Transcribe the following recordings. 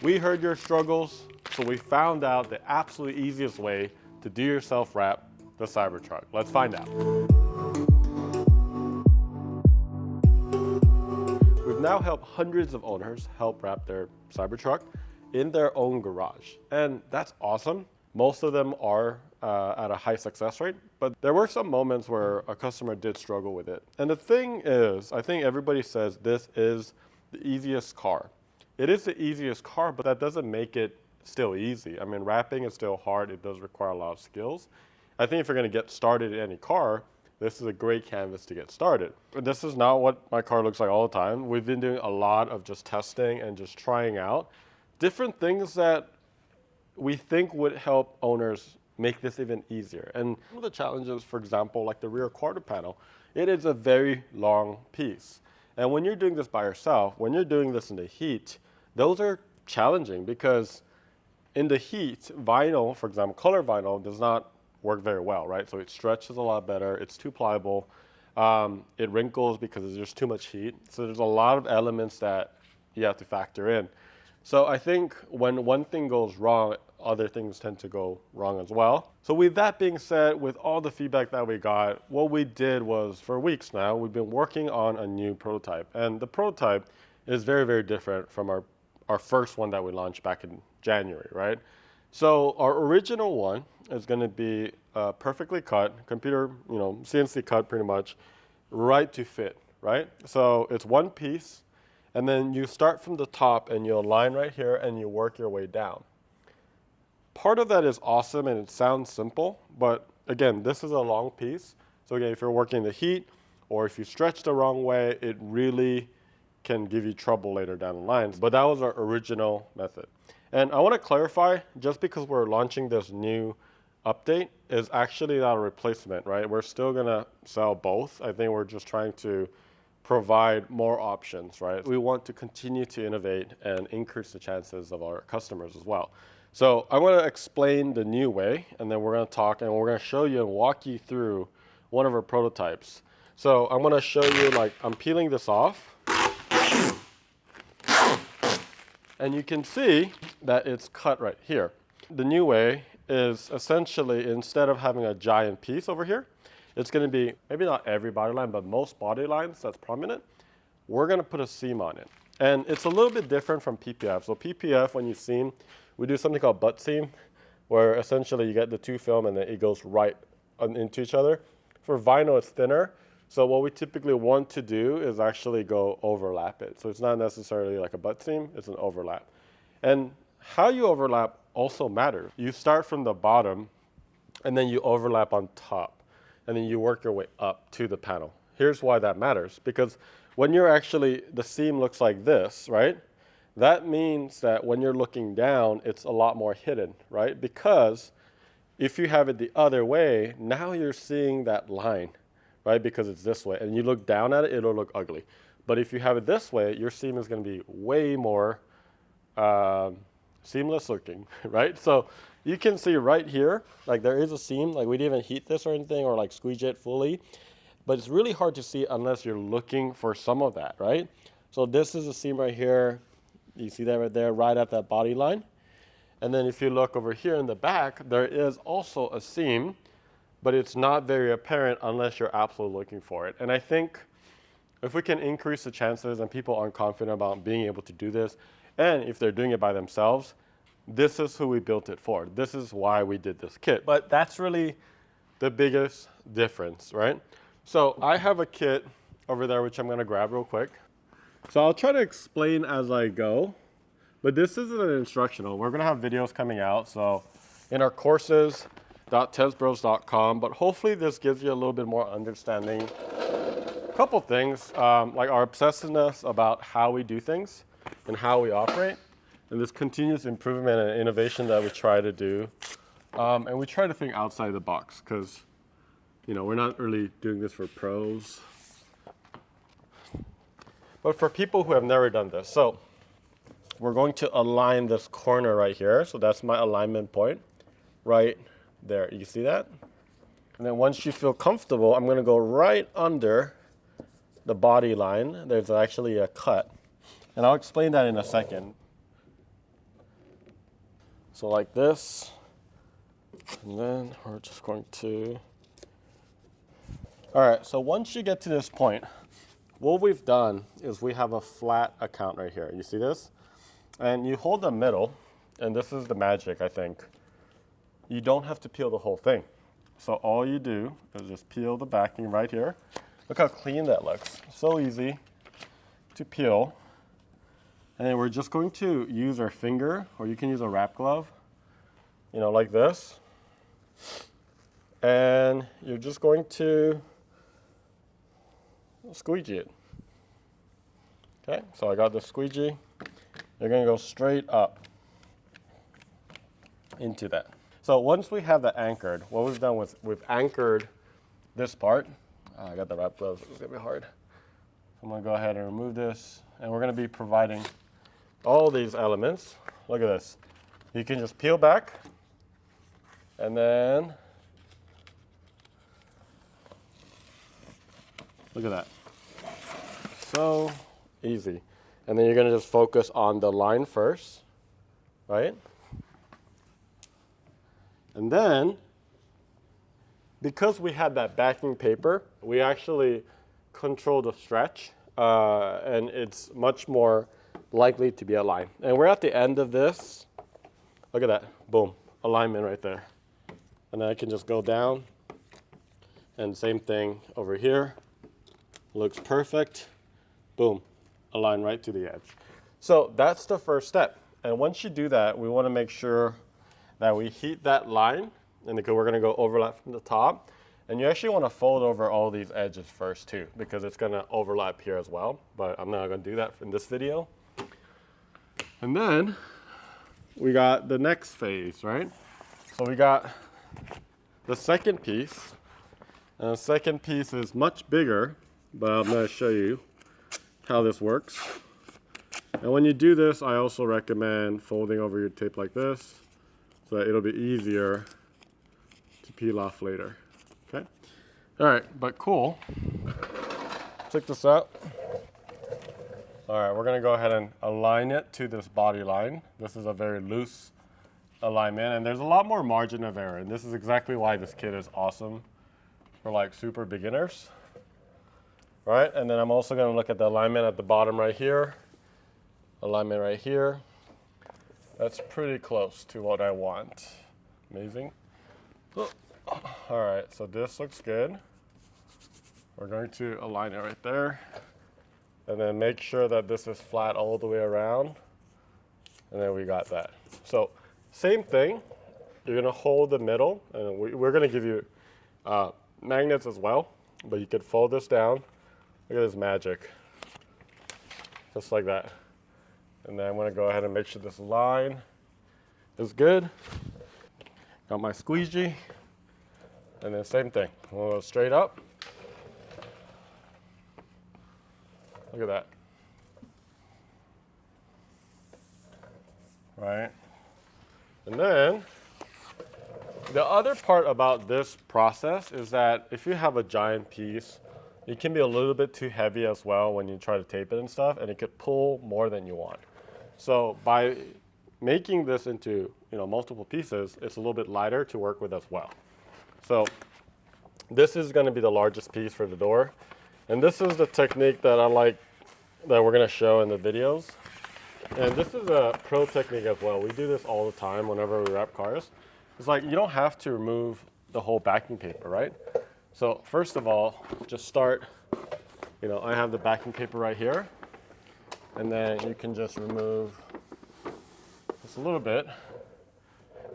We heard your struggles, so we found out the absolute easiest way to do-yourself wrap the Cybertruck. Let's find out. We've now helped hundreds of owners help wrap their Cybertruck in their own garage, and that's awesome. Most of them are at a high success rate, but there were some moments where a customer did struggle with it. And the thing is, I think everybody says this is the easiest car. It is the easiest car, but that doesn't make it still easy. I mean, wrapping is still hard. It does require a lot of skills. I think if you're going to get started in any car, this is a great canvas to get started. But this is not what my car looks like all the time. We've been doing a lot of just testing and just trying out different things that we think would help owners make this even easier. And one of the challenges, for example, like the rear quarter panel, it is a very long piece. And when you're doing this by yourself, when you're doing this in the heat, those are challenging because in the heat, vinyl, for example, color vinyl does not work very well, right? So it stretches a lot better, it's too pliable, it wrinkles because there's just too much heat. So there's a lot of elements that you have to factor in. So I think when one thing goes wrong, other things tend to go wrong as well. So with that being said, with all the feedback that we got, what we did was for weeks now, we've been working on a new prototype. And the prototype is very, very different from our first one that we launched back in January, right? So our original one is going to be perfectly cut, computer, CNC cut pretty much, right to fit, right? So it's one piece, and then you start from the top and you align right here and you work your way down. Part of that is awesome and it sounds simple, but again, this is a long piece. So again, if you're working in the heat or if you stretch the wrong way, it really can give you trouble later down the line. But that was our original method. And I want to clarify, just because we're launching this new update is actually not a replacement, right? We're still going to sell both. I think we're just trying to provide more options, right? We want to continue to innovate and increase the chances of our customers as well. So I'm going to explain the new way, and then we're going to talk, and we're going to show you and walk you through one of our prototypes. So I'm going to show you, like, I'm peeling this off. And you can see that it's cut right here. The new way is essentially, instead of having a giant piece over here, it's going to be, maybe not every body line, but most body lines that's prominent, we're going to put a seam on it. And it's a little bit different from PPF. So PPF, when you seam, we do something called butt seam, where essentially you get the two film and then it goes right into each other. For vinyl, it's thinner. So what we typically want to do is actually go overlap it. So it's not necessarily like a butt seam, it's an overlap. And how you overlap also matters. You start from the bottom and then you overlap on top. And then you work your way up to the panel. Here's why that matters. Because when you're actually, the seam looks like this, right? That means that when you're looking down, it's a lot more hidden, right? Because if you have it the other way, now you're seeing that line, right? Because it's this way. And you look down at it, it'll look ugly. But if you have it this way, your seam is going to be way more seamless looking, right? So you can see right here, like there is a seam, like we didn't even heat this or anything or like squeeze it fully. But it's really hard to see unless you're looking for some of that, right? So this is a seam right here. You see that right there, right at that body line. And then if you look over here in the back, there is also a seam, but it's not very apparent unless you're absolutely looking for it. And I think if we can increase the chances and people aren't confident about being able to do this, and if they're doing it by themselves, this is who we built it for. This is why we did this kit. But that's really the biggest difference, right? So I have a kit over there, which I'm going to grab real quick. So I'll try to explain as I go, but this isn't an instructional. We're going to have videos coming out. So in our courses.tezbros.com, but hopefully this gives you a little bit more understanding. A couple things, like our obsessiveness about how we do things and how we operate, and this continuous improvement and innovation that we try to do. And we try to think outside the box because, we're not really doing this for pros. But for people who have never done this, so we're going to align this corner right here. So that's my alignment point right there. You see that? And then once you feel comfortable, I'm going to go right under the body line. There's actually a cut. And I'll explain that in a second. So like this, and then we're just going to, all right, so once you get to this point, what we've done is we have a flat account right here. You see this? And you hold the middle, and this is the magic, I think. You don't have to peel the whole thing. So all you do is just peel the backing right here. Look how clean that looks. So easy to peel. And then we're just going to use our finger, or you can use a wrap glove, you know, like this. And you're just going to squeegee it. Okay, so I got the squeegee. You're gonna go straight up into that. So once we have that anchored, what we've done was we've anchored this part. I got the wrap gloves, it's gonna be hard. I'm gonna go ahead and remove this, and we're gonna be providing all these elements. Look at this. You can just peel back, and then look at that. So easy. And then you're gonna just focus on the line first, right? And then, because we had that backing paper, we actually control the stretch, and it's much more likely to be a line. And we're at the end of this. Look at that, boom, alignment right there. And then I can just go down, and same thing over here. Looks perfect, boom, align right to the edge. So that's the first step. And once you do that, we wanna make sure that we heat that line, and we're gonna go overlap from the top. And you actually wanna fold over all these edges first too, because it's gonna overlap here as well, but I'm not gonna do that in this video. And then we got the next phase, right? So we got the second piece, and the second piece is much bigger, but I'm gonna show you how this works. And when you do this, I also recommend folding over your tape like this, so that it'll be easier to peel off later, okay? All right, but cool. Check this out. All right, we're gonna go ahead and align it to this body line. This is a very loose alignment, and there's a lot more margin of error, and this is exactly why this kit is awesome for like super beginners, right? And then I'm also gonna look at the alignment at the bottom right here, alignment right here. That's pretty close to what I want. Amazing. All right, so this looks good. We're going to align it right there. And then make sure that this is flat all the way around. And then we got that. So same thing, you're gonna hold the middle, and we're gonna give you magnets as well, but you could fold this down. Look at this magic. Just like that. And then I'm gonna go ahead and make sure this line is good. Got my squeegee. And then same thing, we'll go straight up. Look at that. Right? And then, the other part about this process is that if you have a giant piece, it can be a little bit too heavy as well when you try to tape it and stuff, and it could pull more than you want. So by making this into multiple pieces, it's a little bit lighter to work with as well. So this is going to be the largest piece for the door, and this is the technique that I like that we're going to show in the videos. And this is a pro technique as well. We do this all the time whenever we wrap cars. It's like you don't have to remove the whole backing paper, right? So first of all, just start. I have the backing paper right here. And then you can just remove just a little bit.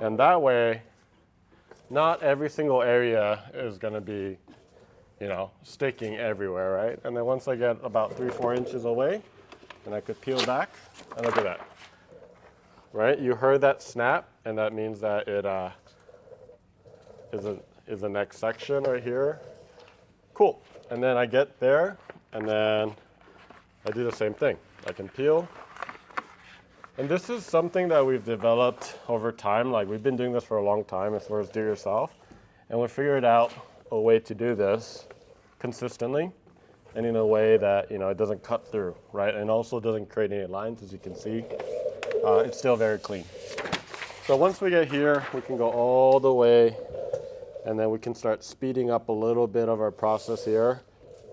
And that way, not every single area is gonna be, sticking everywhere, right? And then once I get about 3-4 inches away, then I could peel back, and look at that. Right, you heard that snap, and that means that it is the next section right here. Cool, and then I get there, and then I do the same thing. I can peel. And this is something that we've developed over time. Like we've been doing this for a long time as far as do yourself. And we figured out a way to do this consistently and in a way that, it doesn't cut through, right? And also doesn't create any lines, as you can see. It's still very clean. So once we get here, we can go all the way, and then we can start speeding up a little bit of our process here.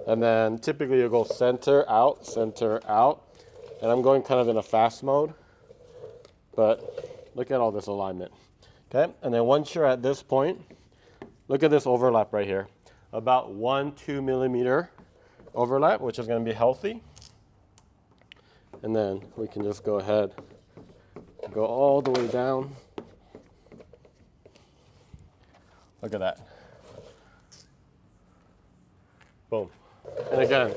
And then typically you go center out, and I'm going kind of in a fast mode, but look at all this alignment. Okay, and then once you're at this point, look at this overlap right here. About 1-2 millimeter overlap, which is going to be healthy. And then we can just go ahead, go all the way down. Look at that. Boom. And again,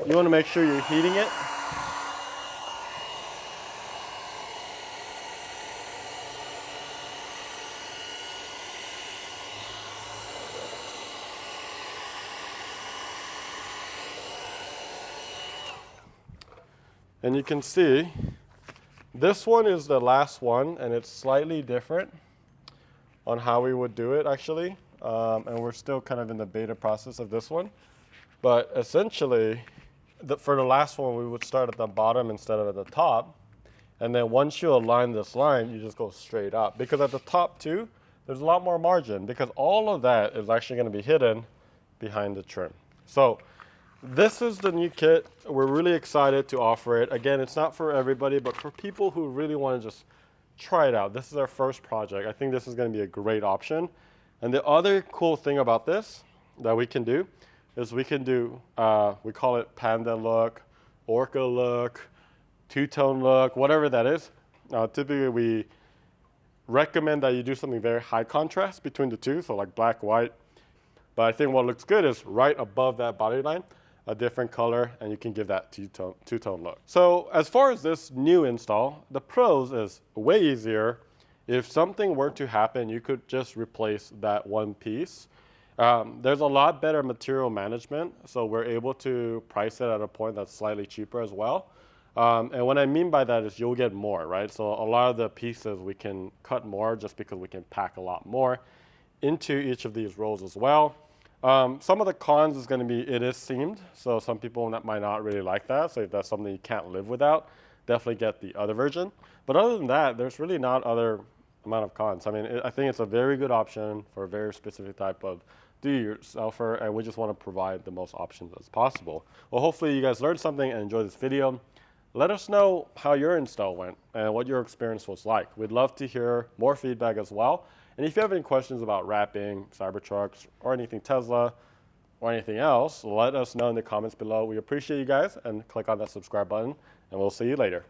you want to make sure you're heating it. And you can see this one is the last one, and it's slightly different on how we would do it actually. And we're still kind of in the beta process of this one. But essentially, for the last one, we would start at the bottom instead of at the top. And then once you align this line, you just go straight up. Because at the top too, there's a lot more margin, because all of that is actually going to be hidden behind the trim. So this is the new kit. We're really excited to offer it. Again, it's not for everybody, but for people who really want to just try it out. This is our first project. I think this is going to be a great option. And the other cool thing about this that we can do is we can do, we call it panda look, orca look, two-tone look, whatever that is. Typically, we recommend that you do something very high contrast between the two, so like black, white. But I think what looks good is right above that body line, a different color, and you can give that two-tone look. So as far as this new install, the pros is way easier. If something were to happen, you could just replace that one piece. There's a lot better material management, so we're able to price it at a point that's slightly cheaper as well. And what I mean by that is you'll get more, right? So a lot of the pieces we can cut more just because we can pack a lot more into each of these rolls as well. Some of the cons is going to be it is seamed, so some people might not really like that. So if that's something you can't live without, definitely get the other version. But other than that, there's really not other amount of cons. I mean, I think it's a very good option for a very specific type of do-it-yourselfer, and we just want to provide the most options as possible. Well, hopefully you guys learned something and enjoyed this video. Let us know how your install went and what your experience was like. We'd love to hear more feedback as well. And if you have any questions about wrapping, Cybertrucks, or anything Tesla, or anything else, let us know in the comments below. We appreciate you guys, and click on that subscribe button, and we'll see you later.